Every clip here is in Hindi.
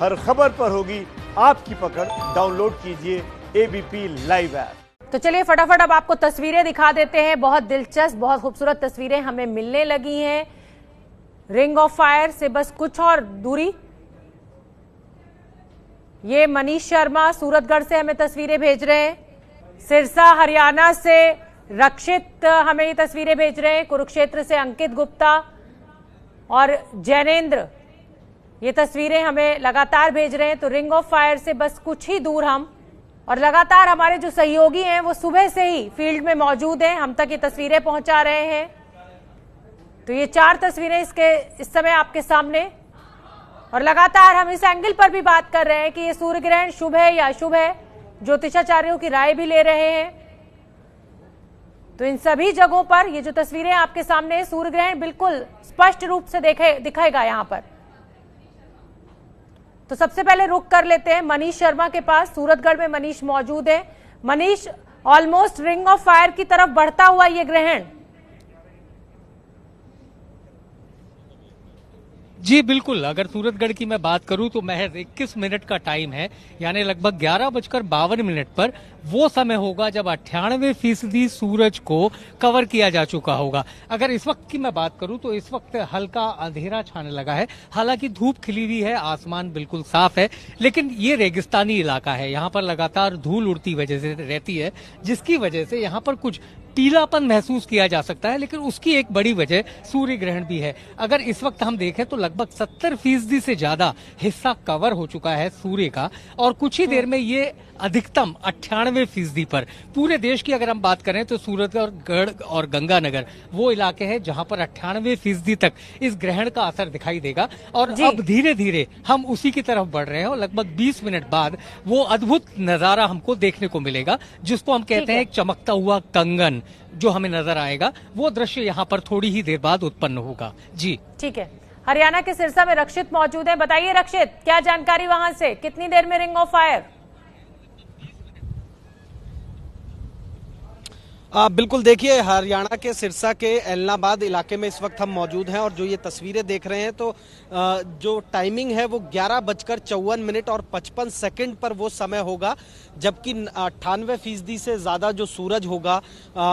हर खबर पर होगी आपकी पकड़। डाउनलोड कीजिए एबीपी लाइव ऐप। तो चलिए फटाफट अब आपको तस्वीरें दिखा देते हैं। बहुत दिलचस्प, बहुत खूबसूरत तस्वीरें हमें मिलने लगी हैं रिंग ऑफ फायर से बस कुछ और दूरी। ये मनीष शर्मा सूरतगढ़ से हमें तस्वीरें भेज रहे हैं। सिरसा हरियाणा से रक्षित हमें ये तस्वीरें भेज रहे हैं। कुरुक्षेत्र से अंकित गुप्ता और जैनेन्द्र ये तस्वीरें हमें लगातार भेज रहे हैं। तो रिंग ऑफ फायर से बस कुछ ही दूर हम, और लगातार हमारे जो सहयोगी हैं वो सुबह से ही फील्ड में मौजूद हैं, हम तक ये तस्वीरें पहुंचा रहे हैं। तो ये 4 तस्वीरें इस समय आपके सामने, और लगातार हम इस एंगल पर भी बात कर रहे हैं कि ये सूर्य ग्रहण शुभ है या अशुभ है। ज्योतिषाचार्यों की राय भी ले रहे हैं। तो इन सभी जगहों पर ये जो तस्वीरें आपके सामने, सूर्य ग्रहण बिल्कुल स्पष्ट रूप से दिखाएगा यहां पर। तो सबसे पहले रुक कर लेते हैं मनीष शर्मा के पास। सूरतगढ़ में मनीष मौजूद है। Manish, almost ring of fire की तरफ बढ़ता हुआ ये ग्रहण। जी बिल्कुल, अगर सूरतगढ़ की मैं बात करूं तो महज 21 मिनट का टाइम है, यानी लगभग 11:52 पर वो समय होगा जब 98% सूरज को कवर किया जा चुका होगा। अगर इस वक्त की मैं बात करूं तो इस वक्त हल्का अंधेरा छाने लगा है। हालांकि धूप खिली हुई है, आसमान बिल्कुल साफ है, लेकिन ये रेगिस्तानी इलाका है। यहाँ पर लगातार धूल उड़ती वजह से रहती है, जिसकी वजह से यहाँ पर कुछ पीलापन महसूस किया जा सकता है। लेकिन उसकी एक बड़ी वजह सूर्य ग्रहण भी है। अगर इस वक्त हम देखें तो लगभग 70% से ज्यादा हिस्सा कवर हो चुका है सूर्य का, और कुछ ही देर में ये अधिकतम 98% पर। पूरे देश की अगर हम बात करें तो सूरतगढ़ और गंगानगर वो इलाके हैं जहां पर 98% तक इस ग्रहण का असर दिखाई देगा। और अब धीरे धीरे हम उसी की तरफ बढ़ रहे हैं, और लगभग 20 मिनट बाद वो अद्भुत नजारा हमको देखने को मिलेगा, जिसको हम कहते हैं एक चमकता हुआ कंगन जो हमें नजर आएगा। वो दृश्य यहाँ पर थोड़ी ही देर बाद उत्पन्न होगा। जी ठीक है। हरियाणा के सिरसा में रक्षित मौजूद है। बताइए रक्षित, क्या जानकारी वहां से, कितनी देर में रिंग ऑफ फायर? बिल्कुल, देखिए हरियाणा के सिरसा के एलनाबाद इलाके में इस वक्त हम मौजूद हैं, और जो ये तस्वीरें देख रहे हैं तो जो टाइमिंग है वो 11:54 और 55 सेकंड पर वो समय होगा, जबकि 98% से ज़्यादा जो सूरज होगा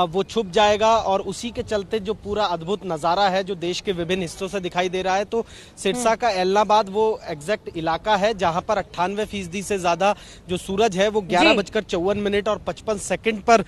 वो छुप जाएगा। और उसी के चलते जो पूरा अद्भुत नज़ारा है जो देश के विभिन्न हिस्सों से दिखाई दे रहा है, तो सिरसा का एलनाबाद वो एग्जैक्ट इलाका है जहाँ पर 98% से ज़्यादा जो सूरज है वो 11:54 और 55 पर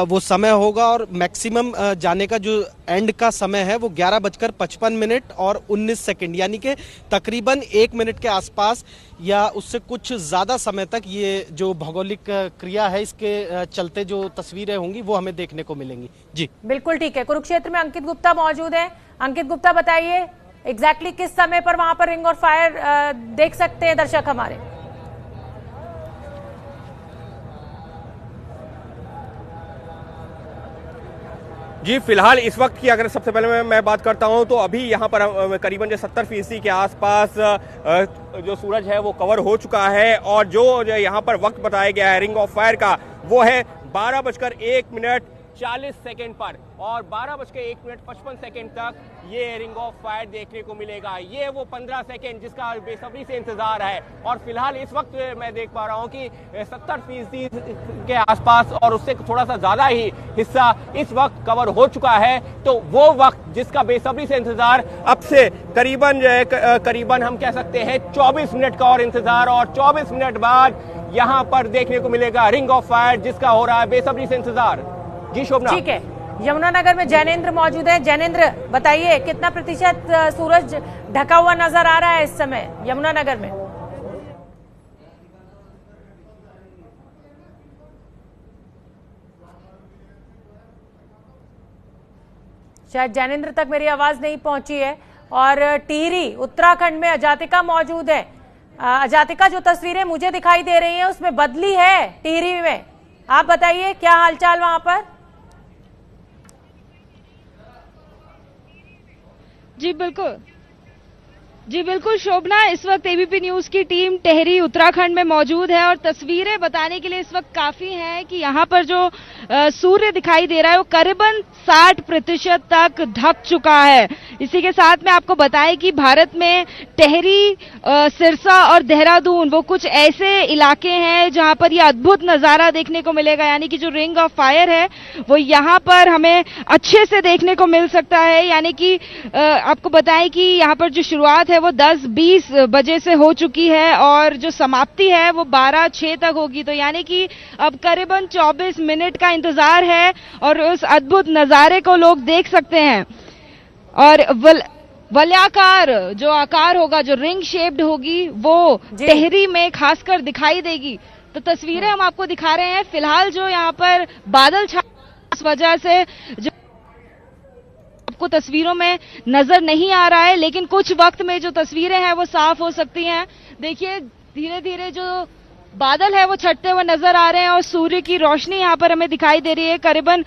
वो समय होगा। और मैक्सिमम जाने का जो एंड का समय है वो 11:55 और 19 सेकंड, यानी कि तकरीबन 1 मिनट के आसपास या उससे कुछ ज्यादा समय तक ये जो भौगोलिक क्रिया है इसके चलते जो तस्वीरें होंगी वो हमें देखने को मिलेंगी। जी बिल्कुल ठीक है। कुरुक्षेत्र में अंकित गुप्ता मौजूद है। अंकित गुप्ता, बताइए एग्जैक्टली किस समय पर वहां पर रिंग ऑफ फायर देख सकते हैं दर्शक हमारे? जी फिलहाल इस वक्त की अगर सबसे पहले मैं बात करता हूं तो अभी यहाँ पर करीबन जो 70% के आसपास जो सूरज है वो कवर हो चुका है, और जो यहाँ पर वक्त बताया गया है रिंग ऑफ फायर का वो है 12:01 पर, और 12:01 तक ये रिंग ऑफ फायर देखने को मिलेगा। ये वो 15 सेकेंड जिसका बेसब्री से इंतजार है। और फिलहाल इस वक्त मैं देख पा रहा हूँ कि 70% के आसपास और उससे थोड़ा सा ज्यादा ही हिस्सा इस वक्त कवर हो चुका है। तो वो वक्त जिसका बेसब्री से इंतजार, अब से करीबन हम कह सकते हैं 24 मिनट का और इंतजार, और 24 मिनट बाद यहाँ पर देखने को मिलेगा रिंग ऑफ फायर जिसका हो रहा है बेसब्री से इंतजार। जी शोभना। ठीक है। यमुनानगर में जैनेन्द्र मौजूद है। जैनेन्द्र, बताइए कितना प्रतिशत सूरज ढका हुआ नजर आ रहा है इस समय यमुनानगर में? शायद जैनेन्द्र तक मेरी आवाज नहीं पहुंची है। और टिहरी उत्तराखंड में अजातिका मौजूद है। अजातिका, जो तस्वीरें मुझे दिखाई दे रही हैं उसमें बदली है टिहरी में। आप बताइए क्या हालचाल वहां पर? जी बिल्कुल, जी बिल्कुल शोभना, इस वक्त एबीपी न्यूज की टीम टेहरी उत्तराखंड में मौजूद है और तस्वीरें बताने के लिए इस वक्त काफी हैं कि यहाँ पर जो सूर्य दिखाई दे रहा है वो करीबन 60% तक ढक चुका है। इसी के साथ में आपको बताएं कि भारत में टेहरी, सिरसा और देहरादून वो कुछ ऐसे इलाके हैं जहां पर ये अद्भुत नजारा देखने को मिलेगा, यानी कि जो रिंग ऑफ फायर है वो यहाँ पर हमें अच्छे से देखने को मिल सकता है। यानी कि आपको बताएं कि यहाँ पर जो शुरुआत है वो 10-20 बजे से हो चुकी है और जो समाप्ति है वो 12-6 तक होगी। तो यानी कि अब करीबन 24 मिनट का इंतजार है और उस अद्भुत नजारे को लोग देख सकते हैं। और वलयाकार जो आकार होगा, जो रिंग शेप्ड होगी, वो टेहरी में खासकर दिखाई देगी। तो तस्वीरें हम आपको दिखा रहे हैं। फिलहाल जो यहाँ पर बादल छा, इस वजह से जो आपको तस्वीरों में नजर नहीं आ रहा है, लेकिन कुछ वक्त में जो तस्वीरें हैं वो साफ हो सकती हैं। देखिए धीरे धीरे जो बादल है वो छटते हुए नजर आ रहे हैं और सूर्य की रोशनी यहाँ पर हमें दिखाई दे रही है। करीबन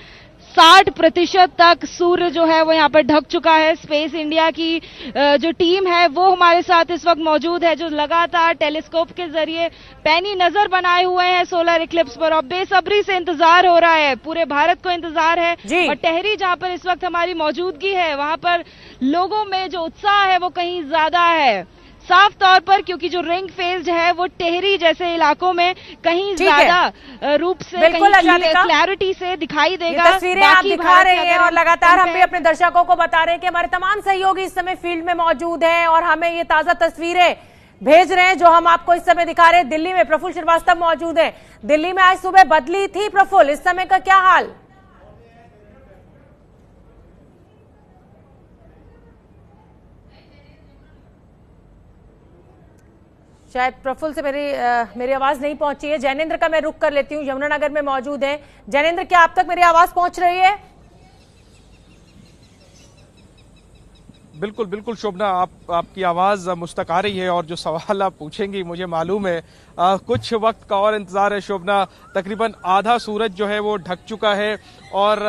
60% तक सूर्य जो है वो यहाँ पर ढक चुका है। स्पेस इंडिया की जो टीम है वो हमारे साथ इस वक्त मौजूद है, जो लगातार टेलीस्कोप के जरिए पैनी नजर बनाए हुए हैं सोलर इक्लिप्स पर। और बेसब्री से इंतजार हो रहा है, पूरे भारत को इंतजार है। और टेहरी जहाँ पर इस वक्त हमारी मौजूदगी है वहां पर लोगों में जो उत्साह है वो कहीं ज्यादा है, साफ तौर पर, क्योंकि जो रिंग फेस्ड है वो टेहरी जैसे इलाकों में कहीं ज्यादा रूप से, कहीं क्लैरिटी से दिखाई देगा। तस्वीरें आप दिखा रहे हैं और लगातार हम भी अपने दर्शकों को बता रहे हैं कि हमारे तमाम सहयोगी इस समय फील्ड में मौजूद हैं और हमें ये ताजा तस्वीरें भेज रहे हैं जो हम आपको इस समय दिखा रहे हैं। दिल्ली में प्रफुल्ल श्रीवास्तव मौजूद है। दिल्ली में आज सुबह बदली थी प्रफुल्ल, इस समय का क्या हाल? शायद प्रफुल्ल से मेरी आवाज नहीं पहुंची है। जैनेंद्र का मैं रुख कर लेती हूँ, यमुनानगर में मौजूद है। जैनेंद्र, क्या आप तक मेरी आवाज पहुंच रही है? बिल्कुल बिल्कुल शोभना, आपकी आवाज मुझ तक आ रही है और जो सवाल आप पूछेंगी मुझे मालूम है। कुछ वक्त का और इंतजार है शोभना। तकरीबन आधा सूरज जो है वो ढक चुका है और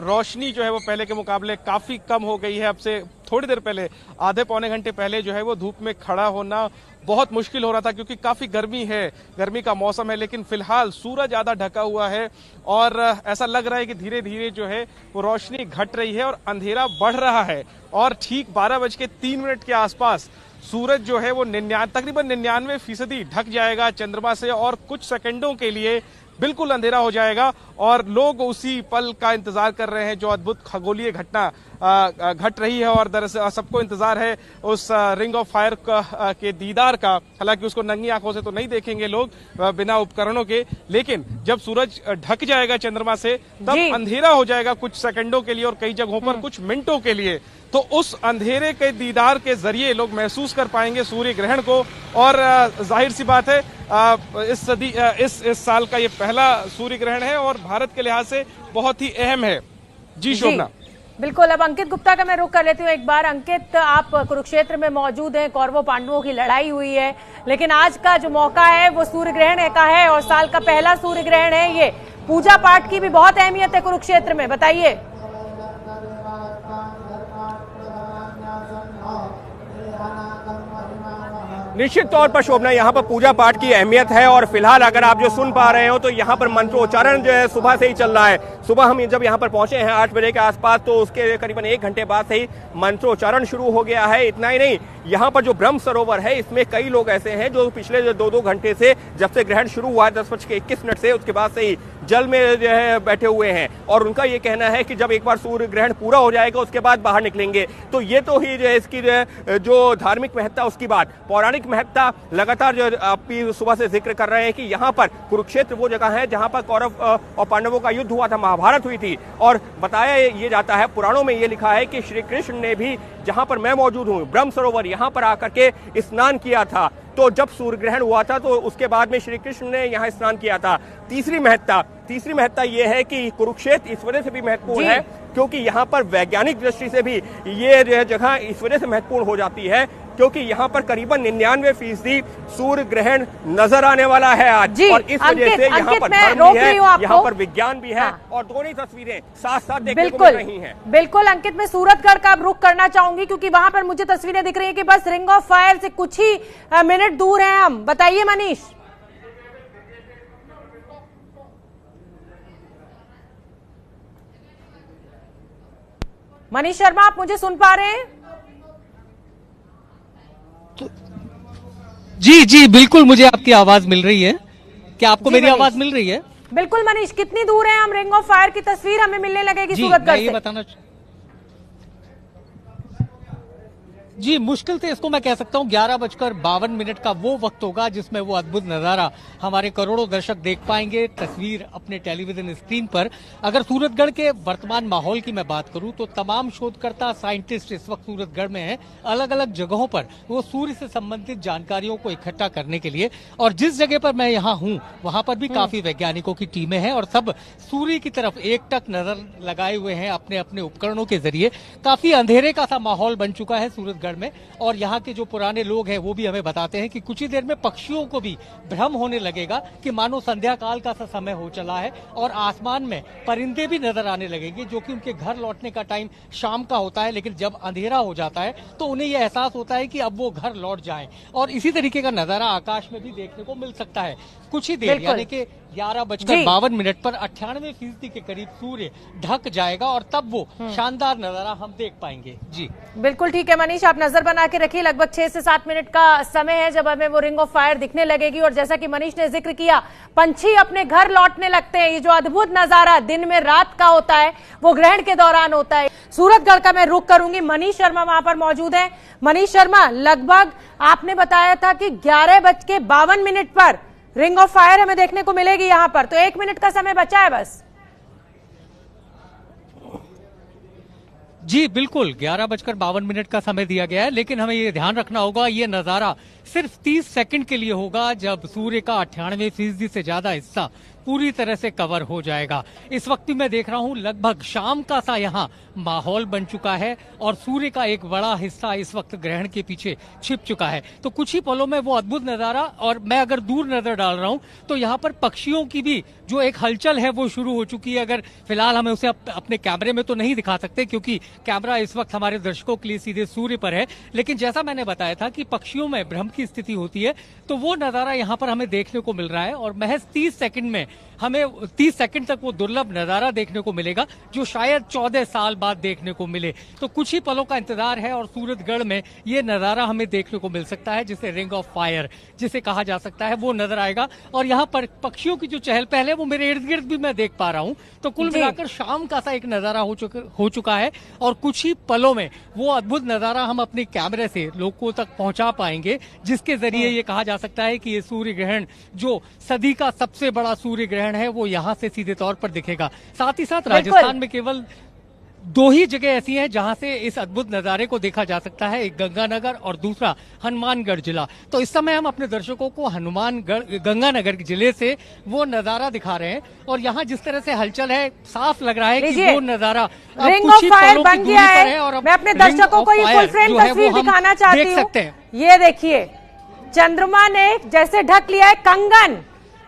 रोशनी जो है वो पहले के मुकाबले काफी कम हो गई है। अब से थोड़ी देर पहले, आधे पौने घंटे पहले जो है वो धूप में खड़ा होना बहुत मुश्किल हो रहा था क्योंकि काफी गर्मी है, गर्मी का मौसम है। लेकिन फिलहाल सूरज ज्यादा ढका हुआ है और ऐसा लग रहा है कि धीरे धीरे जो है वो रोशनी घट रही है और अंधेरा बढ़ रहा है। और ठीक 12:03 के आसपास सूरज जो है वो तकरीबन 99% ढक जाएगा चंद्रमा से और कुछ सेकंडों के लिए बिल्कुल अंधेरा हो जाएगा और लोग उसी पल का इंतजार कर रहे हैं जो अद्भुत खगोलीय घटना घट रही है। और दरअसल सबको इंतजार है उस रिंग ऑफ फायर के दीदार का। हालांकि उसको नंगी आंखों से तो नहीं देखेंगे लोग बिना उपकरणों के, लेकिन जब सूरज ढक जाएगा चंद्रमा से तब अंधेरा हो जाएगा कुछ सेकंडों के लिए और कई जगहों पर कुछ मिनटों के लिए। तो उस अंधेरे के दीदार के जरिए लोग महसूस कर पाएंगे सूर्य ग्रहण को। और जाहिर सी बात है इस साल का ये पहला सूर्य ग्रहण है और भारत के लिहाज से बहुत ही अहम है। जी शोभना, बिल्कुल। अब अंकित गुप्ता का मैं रुख कर लेती हूँ एक बार। अंकित, आप कुरुक्षेत्र में मौजूद हैं, कौरवों पांडवों की लड़ाई हुई है, लेकिन आज का जो मौका है वो सूर्य ग्रहण का है और साल का पहला सूर्य ग्रहण है। ये पूजा पाठ की भी बहुत अहमियत है कुरुक्षेत्र में, बताइए। निश्चित तौर पर शोभना, यहाँ पर पूजा पाठ की अहमियत है और फिलहाल अगर आप जो सुन पा रहे हो तो यहाँ पर मंत्रोच्चारण जो है सुबह से ही चल रहा है। सुबह हम जब यहाँ पर पहुंचे हैं 8 बजे के आसपास तो उसके करीबन 1 घंटे बाद से ही मंत्रोच्चारण शुरू हो गया है। इतना ही नहीं, यहाँ पर जो ब्रह्म सरोवर है इसमें कई लोग ऐसे हैं जो पिछले 2-2 घंटे से, जब से ग्रहण शुरू हुआ है 10:21 से, उसके बाद से ही जल में जो है बैठे हुए हैं और उनका ये कहना है कि जब एक बार सूर्य ग्रहण पूरा हो जाएगा उसके बाद बाहर निकलेंगे। तो ये तो ही जो है इसकी जो धार्मिक महत्ता, उसकी बात पौराणिक महत्ता लगातार जो आप सुबह से जिक्र कर रहे हैं कि यहाँ पर कुरुक्षेत्र वो जगह है जहाँ पर कौरव और पांडवों का युद्ध हुआ था, महाभारत हुई थी। और बताया ये जाता है, पुराणों में ये लिखा है कि श्री कृष्ण ने भी जहाँ पर मैं मौजूद हूँ ब्रह्म सरोवर, यहाँ पर आकर के स्नान किया था। तो जब सूर्य ग्रहण हुआ था तो उसके बाद में श्री कृष्ण ने यहाँ स्नान किया था। तीसरी महत्ता यह है कि कुरुक्षेत्र इस वजह से भी महत्वपूर्ण है क्योंकि यहाँ पर वैज्ञानिक दृष्टि से भी ये जो है जगह इस वजह से महत्वपूर्ण हो जाती है क्योंकि यहाँ पर करीबन 99% सूर्य ग्रहण नजर आने वाला है आज। और इस वजह से यहाँ पर धर्म भी है, यहाँ पर विज्ञान भी है और दोनों ही तस्वीरें साथ साथ देखने को मिल रही हैं। बिल्कुल अंकित, मैं सूरतगढ़ का अब रुख करना चाहूंगी क्योंकि वहां पर मुझे तस्वीरें दिख रही है कि बस रिंग ऑफ फायर से कुछ ही मिनट दूर हैं हम। बताइए मनीष। मनीष शर्मा, आप मुझे सुन पा रहे हैं? जी जी बिल्कुल, मुझे आपकी आवाज मिल रही है। क्या आपको मेरी आवाज मिल रही है? बिल्कुल मनीष, कितनी दूर है हम? रिंग ऑफ फायर की तस्वीर हमें मिलने लगेगी सूरतगढ़ से। ये बताना जी, मुश्किल से इसको मैं कह सकता हूं 11:52 का वो वक्त होगा जिसमें वो अद्भुत नजारा हमारे करोड़ों दर्शक देख पाएंगे तस्वीर अपने टेलीविजन स्क्रीन पर। अगर सूरतगढ़ के वर्तमान माहौल की मैं बात करूं तो तमाम शोधकर्ता साइंटिस्ट इस वक्त सूरतगढ़ में हैं, अलग अलग जगहों पर वो सूर्य से संबंधित जानकारियों को इकट्ठा करने के लिए। और जिस जगह पर मैं यहाँ हूँ वहां पर भी काफी वैज्ञानिकों की टीमें हैं और सब सूर्य की तरफ एकटक नजर लगाए हुए हैं अपने अपने उपकरणों के जरिए। काफी अंधेरे का सा माहौल बन चुका है सूरतगढ़ में और यहाँ के जो पुराने लोग हैं वो भी हमें बताते हैं कि कुछ ही देर में पक्षियों को भी भ्रम होने लगेगा कि मानो संध्या काल का सा समय हो चला है और आसमान में परिंदे भी नजर आने लगेंगे जो कि उनके घर लौटने का टाइम शाम का होता है। लेकिन जब अंधेरा हो जाता है तो उन्हें यह एहसास होता है कि अब वो घर लौट जाएं और इसी तरीके का नजारा आकाश में भी देखने को मिल सकता है। कुछ ही देर यानी कि 11:52 पर 98% के करीब सूर्य ढक जाएगा और तब वो शानदार नजारा हम देख पाएंगे। जी बिल्कुल ठीक है मनीष, आप नजर बना के रखिए। लगभग 6 से 7 मिनट का समय है जब हमें वो रिंग ऑफ फायर दिखने लगेगी और जैसा कि मनीष ने जिक्र किया, पंछी अपने घर लौटने लगते हैं। ये जो अद्भुत नजारा दिन में रात का होता है वो ग्रहण के दौरान होता है। सूरतगढ़ का मैं रुख करूंगी, मनीष शर्मा वहां पर मौजूद है। मनीष शर्मा, लगभग आपने बताया था कि 11:52 पर रिंग ऑफ फायर हमें देखने को मिलेगी यहां पर, तो 1 मिनट का समय बचा है बस। जी बिल्कुल, 11:52 का समय दिया गया है, लेकिन हमें ये ध्यान रखना होगा ये नजारा सिर्फ 30 सेकंड के लिए होगा जब सूर्य का 98% से ज्यादा हिस्सा पूरी तरह से कवर हो जाएगा। इस वक्त भी मैं देख रहा हूं लगभग शाम का सा यहाँ माहौल बन चुका है और सूर्य का एक बड़ा हिस्सा इस वक्त ग्रहण के पीछे छिप चुका है। तो कुछ ही पलों में वो अद्भुत नजारा, और मैं अगर दूर नजर डाल रहा हूं तो यहाँ पर पक्षियों की भी जो एक हलचल है वो शुरू हो चुकी है। अगर फिलहाल हमें उसे अपने कैमरे में तो नहीं दिखा सकते क्योंकि कैमरा इस वक्त हमारे दर्शकों के लिए सीधे सूर्य पर है, लेकिन जैसा मैंने बताया था कि पक्षियों में भ्रम की स्थिति होती है तो वो नजारा यहाँ पर हमें देखने को मिल रहा है और महज 30 सेकंड में हमें 30 सेकंड तक वो दुर्लभ नजारा देखने को मिलेगा जो शायद 14 साल बाद देखने को मिले। तो कुछ ही पलों का इंतजार है और सूरतगढ़ में ये नजारा हमें देखने को मिल सकता है जिसे रिंग ऑफ फायर जिसे कहा जा सकता है वो नजर आएगा। और यहाँ पर पक्षियों की जो चहल पहल है वो मेरे इर्द गिर्द भी मैं देख पा रहा हूँ। तो कुल मिलाकर शाम का सा एक नजारा हो चुका है और कुछ ही पलों में वो अद्भुत नजारा हम अपने कैमरे से लोगों तक पहुंचा पाएंगे जिसके जरिए ये कहा जा सकता है कि ये सूर्य ग्रहण जो सदी का सबसे बड़ा सूर्य ग्रहण है वो यहाँ से सीधे तौर पर दिखेगा। साथ ही साथ राजस्थान में केवल 2 ही जगह ऐसी हैं जहां से इस अद्भुत नजारे को देखा जा सकता है, एक गंगानगर और दूसरा हनुमानगढ़ जिला। तो इस समय हम अपने दर्शकों को गंगानगर जिले से वो नजारा दिखा रहे हैं और यहाँ जिस तरह से हलचल है साफ लग रहा है कि वो नजारा रिंग ऑफ फायर बन गया है। और मैं अपने दर्शकों को ये फुल फ्रेम तस्वीर दिखाना चाहती हूँ। ये देखिए, चंद्रमा ने जैसे ढक लिया है कंगन,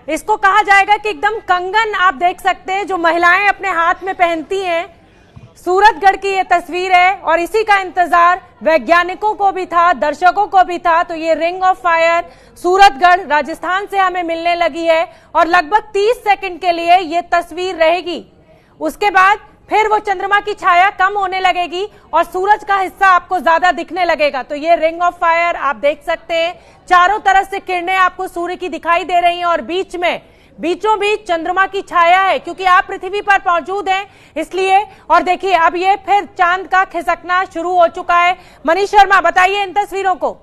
इसको कहा जाएगा कि एकदम कंगन आप देख सकते हैं जो महिलाएं अपने हाथ में पहनती हैं। सूरतगढ़ की ये तस्वीर है और इसी का इंतजार वैज्ञानिकों को भी था, दर्शकों को भी था। तो ये ring of fire Suratgarh Rajasthan से हमें मिलने लगी है और लगभग 30 सेकंड के लिए ये तस्वीर रहेगी। उसके बाद फिर वो चंद्रमा की छाया कम होने लगेगी और सूरज का हिस्सा आपको ज्यादा दिखने लगेगा। तो ये रिंग ऑफ फायर आप देख सकते हैं, चारों तरफ से किरणें आपको सूर्य की दिखाई दे रही हैं और बीच में बीचों बीच चंद्रमा की छाया है क्योंकि आप पृथ्वी पर मौजूद हैं इसलिए। और देखिए अब ये फिर चांद का खिसकना शुरू हो चुका है। मनीष शर्मा, बताइए इन तस्वीरों को।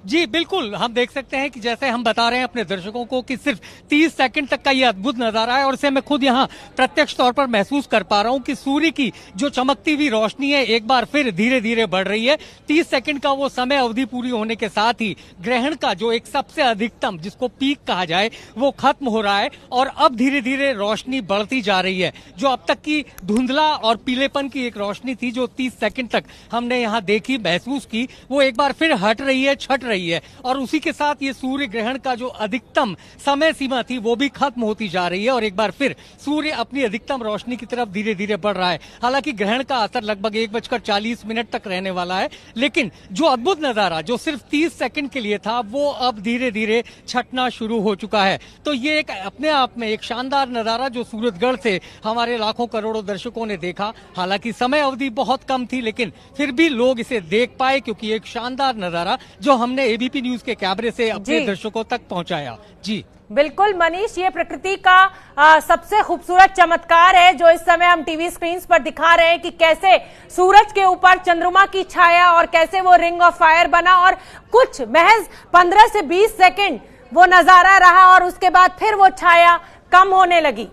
जी बिल्कुल, हम देख सकते हैं कि जैसे हम बता रहे हैं अपने दर्शकों को कि सिर्फ 30 सेकंड तक का ये अद्भुत नजारा है और इसे मैं खुद यहाँ प्रत्यक्ष तौर पर महसूस कर पा रहा हूँ कि सूर्य की जो चमकती हुई रोशनी है एक बार फिर धीरे धीरे बढ़ रही है। 30 सेकंड का वो समय अवधि पूरी होने के साथ ही ग्रहण का जो एक सबसे अधिकतम, जिसको पीक कहा जाए, वो खत्म हो रहा है और अब धीरे धीरे रोशनी बढ़ती जा रही है। जो अब तक की धुंधला और पीलेपन की एक रोशनी थी जो 30 सेकंड तक हमने यहाँ देखी, महसूस की, वो एक बार फिर हट रही है, छट रही है और उसी के साथ ये सूर्य ग्रहण का जो अधिकतम समय सीमा थी वो भी खत्म होती जा रही है और एक बार फिर सूर्य अपनी अधिकतम रोशनी की तरफ धीरे धीरे बढ़ रहा है। हालांकि ग्रहण का असर लगभग 1:40 तक रहने वाला है, लेकिन जो अद्भुत नजारा जो सिर्फ 30 सेकंड के लिए था वो अब धीरे धीरे छटना शुरू हो चुका है। तो ये एक अपने आप में एक शानदार नजारा जो सूरतगढ़ से हमारे लाखों करोड़ों दर्शकों ने देखा। हालांकि समय अवधि बहुत कम थी, लेकिन फिर भी लोग इसे देख पाए क्योंकि एक शानदार नजारा जो हमने एबीपी न्यूज के कैमरे से अपने दर्शकों तक पहुंचाया। जी बिल्कुल मनीष, ये प्रकृति का सबसे खूबसूरत चमत्कार है जो इस समय हम टीवी स्क्रीन पर दिखा रहे हैं कि कैसे सूरज के ऊपर चंद्रमा की छाया और कैसे वो रिंग ऑफ फायर बना और कुछ महज 15 से 20 सेकंड वो नजारा रहा और उसके बाद फिर वो छाया कम होने लगी।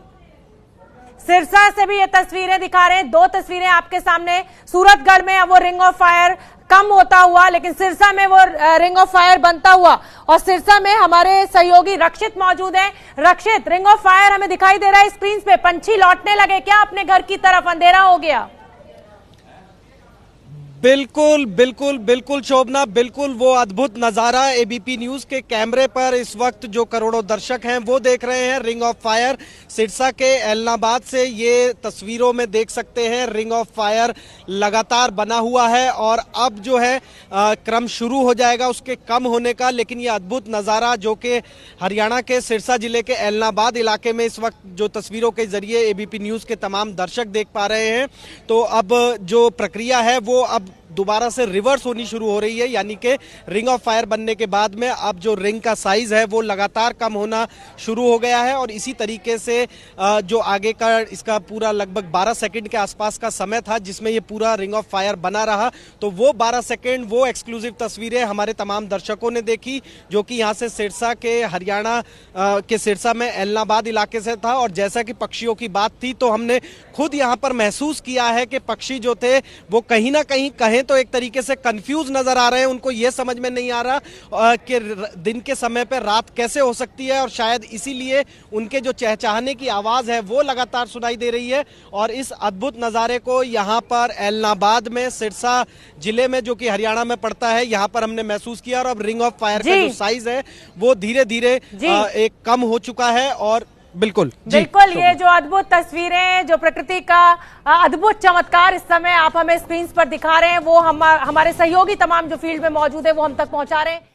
सिरसा से भी ये तस्वीरें दिखा रहे हैं, 2 तस्वीरें आपके सामने। सूरतगढ़ में वो रिंग ऑफ फायर कम होता हुआ, लेकिन सिरसा में वो रिंग ऑफ फायर बनता हुआ और सिरसा में हमारे सहयोगी रक्षित मौजूद हैं। रक्षित, रिंग ऑफ फायर हमें दिखाई दे रहा है स्क्रीन पे, पंछी लौटने लगे क्या अपने घर की तरफ? अंधेरा हो गया। बिल्कुल बिल्कुल बिल्कुल शोभना, बिल्कुल वो अद्भुत नज़ारा एबीपी न्यूज़ के कैमरे पर इस वक्त जो करोड़ों दर्शक हैं वो देख रहे हैं। रिंग ऑफ फायर सिरसा के एलनाबाद से ये तस्वीरों में देख सकते हैं, रिंग ऑफ फायर लगातार बना हुआ है और अब जो है क्रम शुरू हो जाएगा उसके कम होने का। लेकिन ये अद्भुत नज़ारा जो कि हरियाणा के सिरसा जिले के एलनाबाद इलाके में इस वक्त जो तस्वीरों के जरिए एबीपी न्यूज़ के तमाम दर्शक देख पा रहे हैं, तो अब जो प्रक्रिया है वो अब दोबारा से रिवर्स होनी शुरू हो रही है। यानी कि रिंग ऑफ फायर बनने के बाद में अब जो रिंग का साइज है वो लगातार कम होना शुरू हो गया है और इसी तरीके से जो आगे का इसका पूरा लगभग 12 सेकंड के आसपास का समय था जिसमें ये पूरा रिंग ऑफ फायर बना रहा, तो वो 12 सेकंड वो एक्सक्लूसिव तस्वीरें हमारे तमाम दर्शकों ने देखी जो कि यहाँ से सिरसा के हरियाणा के सिरसा में एलनाबाद इलाके से था। और जैसा कि पक्षियों की बात थी तो हमने खुद यहाँ पर महसूस किया है कि पक्षी जो थे वो कहीं ना कहीं कहें तो एक तरीके से कंफ्यूज नजर आ रहे हैं। उनको ये समझ में नहीं आ रहा कि दिन के समय पे रात कैसे हो सकती है और शायद इसीलिए उनके जो चहचहाने की आवाज है वो लगातार सुनाई दे रही है। और इस अद्भुत नजारे को यहाँ पर एलनाबाद में सिरसा जिले में जो कि हरियाणा में पड़ता है यहाँ पर हमने महसूस किया। और अब रिंग ऑफ फायर का जो साइज है वो धीरे धीरे एक कम हो चुका है। और बिल्कुल ये जो अद्भुत तस्वीरें, जो प्रकृति का अद्भुत चमत्कार इस समय आप हमें स्क्रीन पर दिखा रहे हैं वो हमारे सहयोगी तमाम जो फील्ड में मौजूद है वो हम तक पहुंचा रहे हैं।